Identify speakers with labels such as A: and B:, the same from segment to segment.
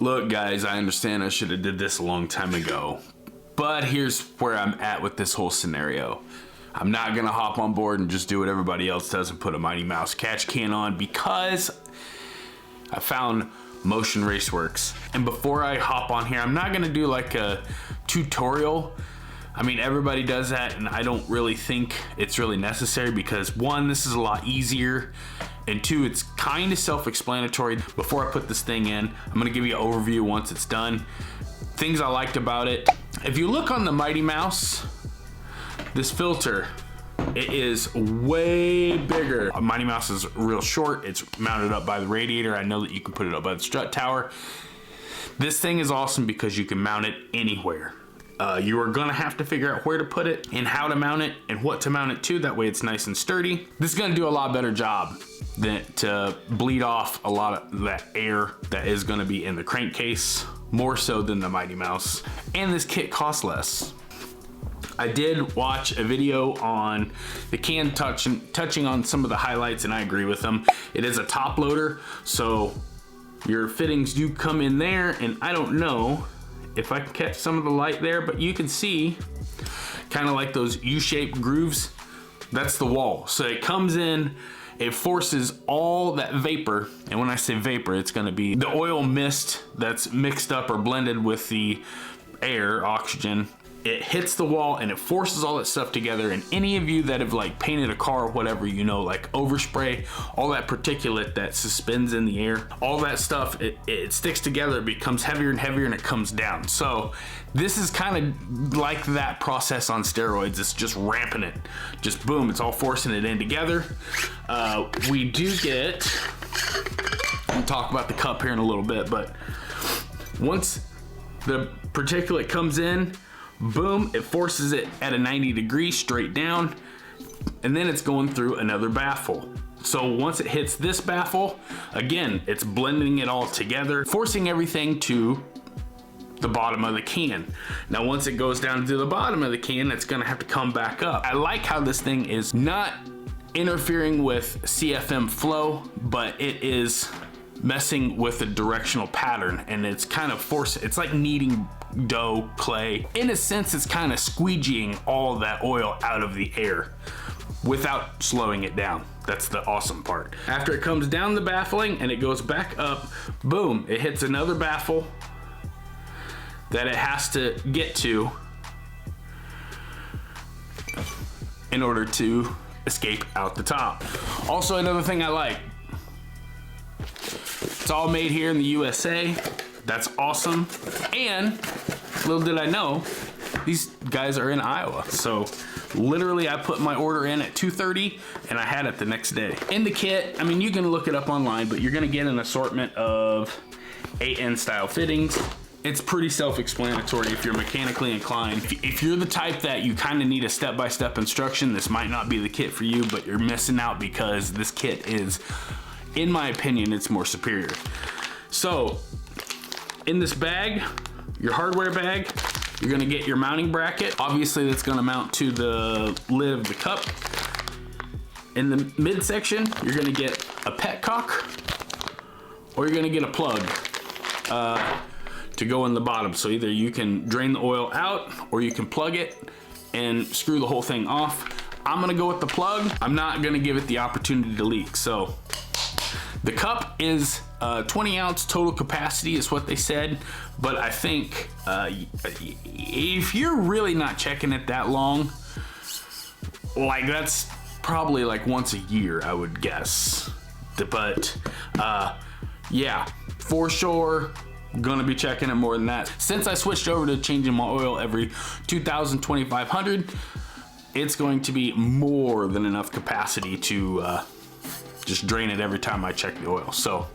A: Look guys, I understand I should have did this a long time ago, but here's where I'm at with this whole scenario. I'm not gonna hop on board and just do what everybody else does and put a Mighty Mouse catch can on, because I found Motion Raceworks. And before I hop on here, I'm not gonna do like a tutorial. I mean, everybody does that, and I don't really think it's really necessary, because one, this is a lot easier, and two, it's kind of self-explanatory. Before I put this thing in, I'm gonna give you an overview once it's done. Things I liked about it. If you look on the Mighty Mouse, this filter, it is way bigger. A Mighty Mouse is real short. It's mounted up by the radiator. I know that you can put it up by the strut tower. This thing is awesome because you can mount it anywhere. You are gonna have to figure out where to put it and how to mount it and what to mount it to. That way it's nice and sturdy. This is gonna do a lot better job than to bleed off a lot of that air that is gonna be in the crankcase, more so than the Mighty Mouse. And this kit costs less. I did watch a video on the can touching on some of the highlights, and I agree with them. It is a top loader, so your fittings do come in there, and I don't know if I can catch some of the light there, but you can see kind of like those U-shaped grooves. That's the wall. So it comes in, it forces all that vapor, and when I say vapor, it's gonna be the oil mist that's mixed up or blended with the air, oxygen. It hits the wall and it forces all that stuff together. And any of you that have like painted a car or whatever, you know, like overspray, all that particulate that suspends in the air, all that stuff, it sticks together, it becomes heavier and heavier, and it comes down. So this is kind of like that process on steroids. It's just ramping it, just boom, it's all forcing it in together. We do get, we'll talk about the cup here in a little bit, but once the particulate comes in, boom, it forces it at a 90 degrees straight down, and then it's going through another baffle. So once it hits this baffle, again, it's blending it all together, forcing everything to the bottom of the can. Now, once it goes down to the bottom of the can, it's gonna have to come back up. I like how this thing is not interfering with CFM flow, but it is messing with the directional pattern, and it's kind of it's like kneading dough, clay. In a sense, it's kind of squeegeeing all that oil out of the air without slowing it down. That's the awesome part. After it comes down the baffling and it goes back up, boom, it hits another baffle that it has to get to in order to escape out the top. Also, another thing I like, it's all made here in the USA. That's awesome. And little did I know, these guys are in Iowa. So literally I put my order in at 2:30 and I had it the next day. In the kit, I mean, you can look it up online, but you're gonna get an assortment of AN style fittings. It's pretty self-explanatory if you're mechanically inclined. If you're the type that you kind of need a step-by-step instruction, this might not be the kit for you, but you're missing out, because this kit is, in my opinion, it's more superior. So in this bag, your hardware bag, you're gonna get your mounting bracket. Obviously that's gonna mount to the lid of the cup. In the midsection, you're gonna get a petcock, or you're gonna get a plug to go in the bottom. So either you can drain the oil out, or you can plug it and screw the whole thing off. I'm gonna go with the plug. I'm not gonna give it the opportunity to leak. So the cup is 20 ounce total capacity is what they said, but I think if you're really not checking it that long, like that's probably like once a year, I would guess. But yeah, for sure, gonna be checking it more than that. Since I switched over to changing my oil every 2,000, 2,500, it's going to be more than enough capacity to just drain it every time I check the oil. So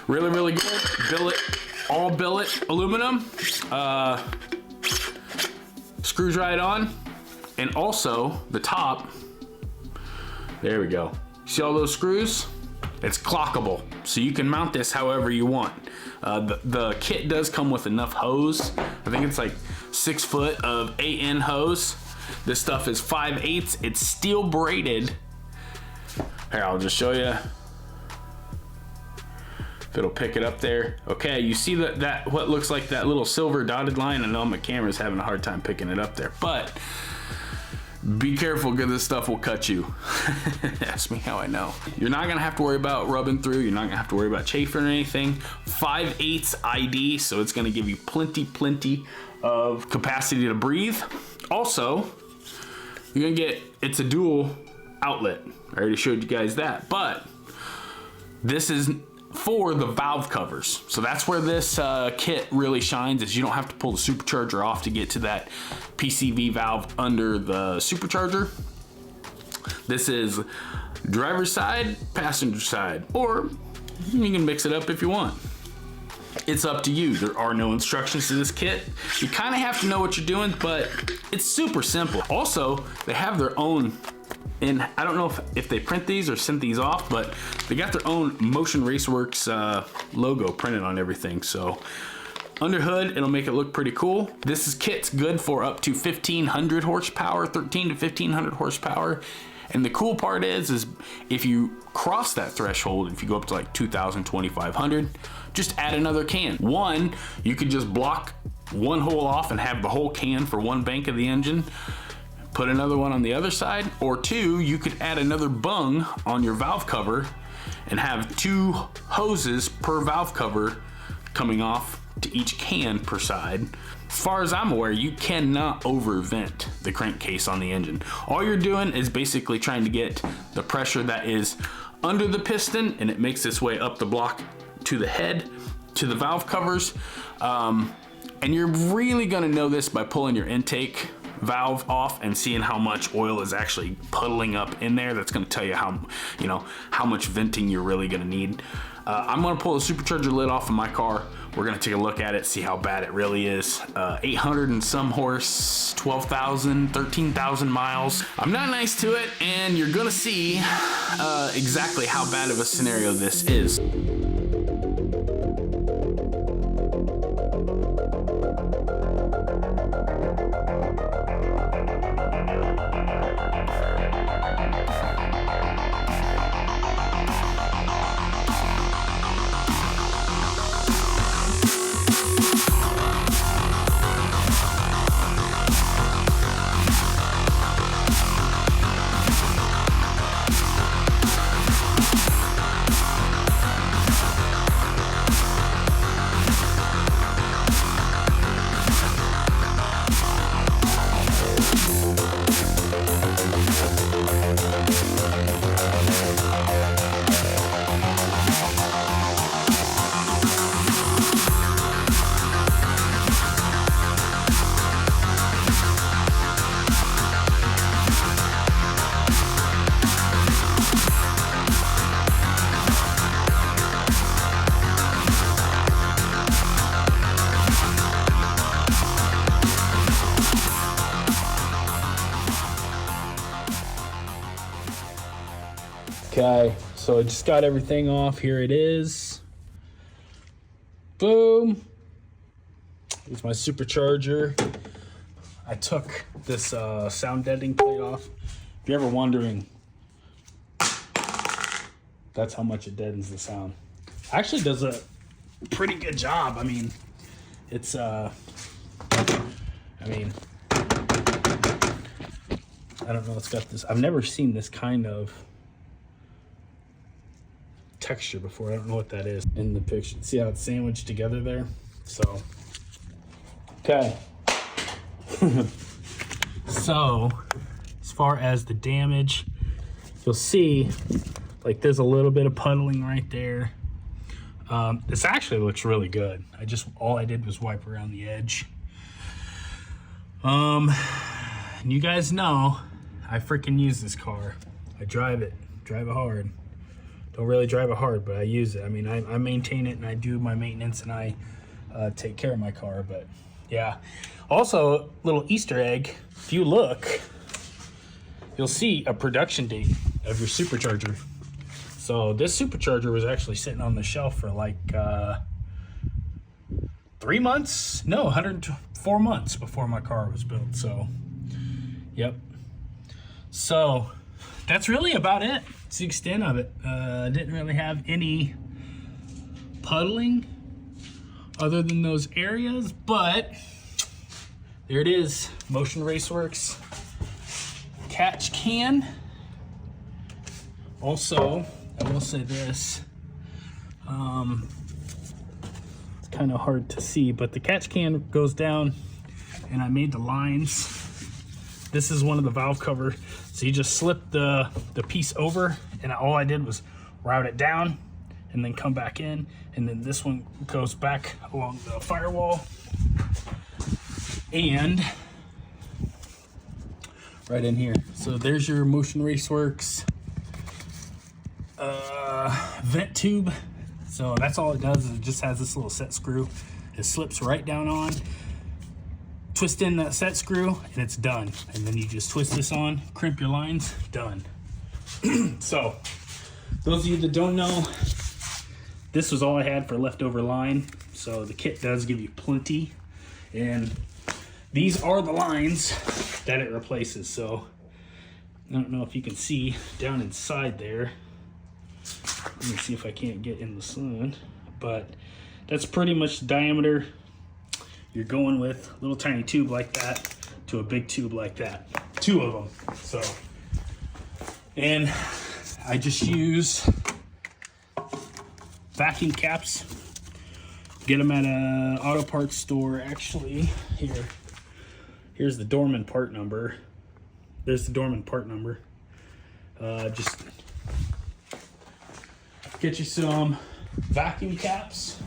A: really, really good. Billet, all billet aluminum. Screws right on. And also the top, there we go. See all those screws? It's clockable, so you can mount this however you want. The kit does come with enough hose. I think it's like 6 foot of AN hose. This stuff is 5/8. It's steel braided. Here, I'll just show you. if it'll pick it up there. Okay, you see that what looks like that little silver dotted line? I know my camera's having a hard time picking it up there, but be careful because this stuff will cut you. Ask me how I know. You're not gonna have to worry about rubbing through. You're not gonna have to worry about chafing or anything. 5/8 ID, so it's gonna give you plenty of capacity to breathe. Also, you're gonna get, it's a dual outlet. I already showed you guys that, but this is for the valve covers. So that's where this kit really shines, is you don't have to pull the supercharger off to get to that PCV valve under the supercharger. This is driver's side, passenger side, or you can mix it up if you want. It's up to you. There are no instructions to this kit. You kind of have to know what you're doing, but it's super simple. Also, they have their own, and I don't know if they print these or sent these off, but they got their own Motion Raceworks logo printed on everything. So under hood, it'll make it look pretty cool. This kit's good for up to 1,500 horsepower, 13 to 1,500 horsepower. And the cool part is if you cross that threshold, if you go up to like 2,000, 2,500, just add another can. One, you could just block one hole off and have the whole can for one bank of the engine. Put another one on the other side, or two, you could add another bung on your valve cover and have 2 hoses per valve cover coming off to each can per side. As far as I'm aware, you cannot overvent the crankcase on the engine. All you're doing is basically trying to get the pressure that is under the piston, and it makes its way up the block to the head, to the valve covers. And you're really gonna know this by pulling your intake valve off and seeing how much oil is actually puddling up in there. That's gonna tell you how much venting you're really gonna need. I'm gonna pull the supercharger lid off of my car. We're gonna take a look at it, see how bad it really is. 800 and some horse, 12,000, 13,000 miles. I'm not nice to it, and you're gonna see exactly how bad of a scenario this is. Okay, so I just got everything off. Here it is. Boom. Here's my supercharger. I took this sound deadening plate off. If you're ever wondering, that's how much it deadens the sound. Actually does a pretty good job. I mean, it's I don't know, it's got this, I've never seen this kind of texture before. I don't know what that is in the picture. See how it's sandwiched together there? So, okay. So, as far as the damage, you'll see, like there's a little bit of puddling right there. This actually looks really good. All I did was wipe around the edge. And you guys know, I freaking use this car. I drive it hard. Don't really drive it hard, but I use it. I mean, I maintain it and I do my maintenance and I take care of my car, but yeah. Also, little Easter egg, if you look, you'll see a production date of your supercharger. So this supercharger was actually sitting on the shelf for like 3 months? No, 104 months before my car was built, so yep. So that's really about it. It's the extent of it. Didn't really have any
B: puddling other than those areas, but there it is. Motion Raceworks catch can. Also, I will say this, it's kind of hard to see, but the catch can goes down, and I made the lines. This is one of the valve cover, so you just slip the piece over, and all I did was route it down and then come back in, and then this one goes back along the firewall and right in here. So there's your Motion Raceworks vent tube. So that's all it does, is it just has this little set screw. It slips right down on, twist in that set screw, and it's done. And then you just twist this on, crimp your lines, done. So those of you that don't know, this was all I had for leftover line. So the kit does give you plenty, and these are the lines that it replaces. So I don't know if you can see down inside there. Let me see if I can't get in the sun, but that's pretty much the diameter you're going with. A little tiny tube like that to a big tube like that. 2 of them. So, and I just use vacuum caps. Get them at a auto parts store. Actually, here's the Dorman part number. There's the Dorman part number. Just get you some vacuum caps.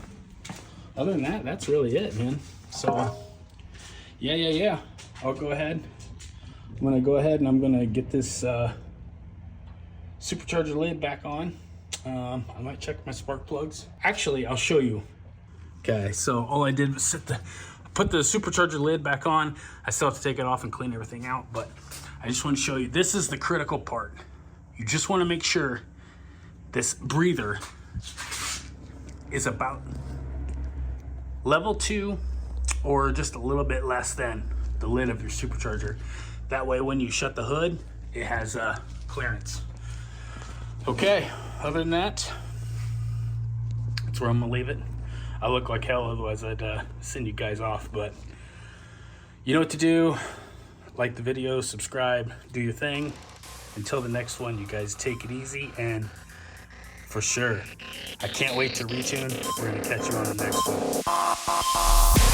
B: Other than that, that's really it, man. So yeah, I'll go ahead. I'm gonna go ahead and I'm gonna get this supercharger lid back on. I might check my spark plugs. Actually, I'll show you. Okay, so all I did was put the supercharger lid back on. I still have to take it off and clean everything out, but I just want to show you, this is the critical part. You just want to make sure this breather is about level 2 or just a little bit less than the lid of your supercharger. That way when you shut the hood, it has clearance. Okay, other than that, that's where I'm gonna leave it. I look like hell, otherwise I'd send you guys off, but you know what to do. Like the video, subscribe, do your thing. Until the next one, you guys take it easy, and for sure, I can't wait to retune. We're gonna catch you on the next one.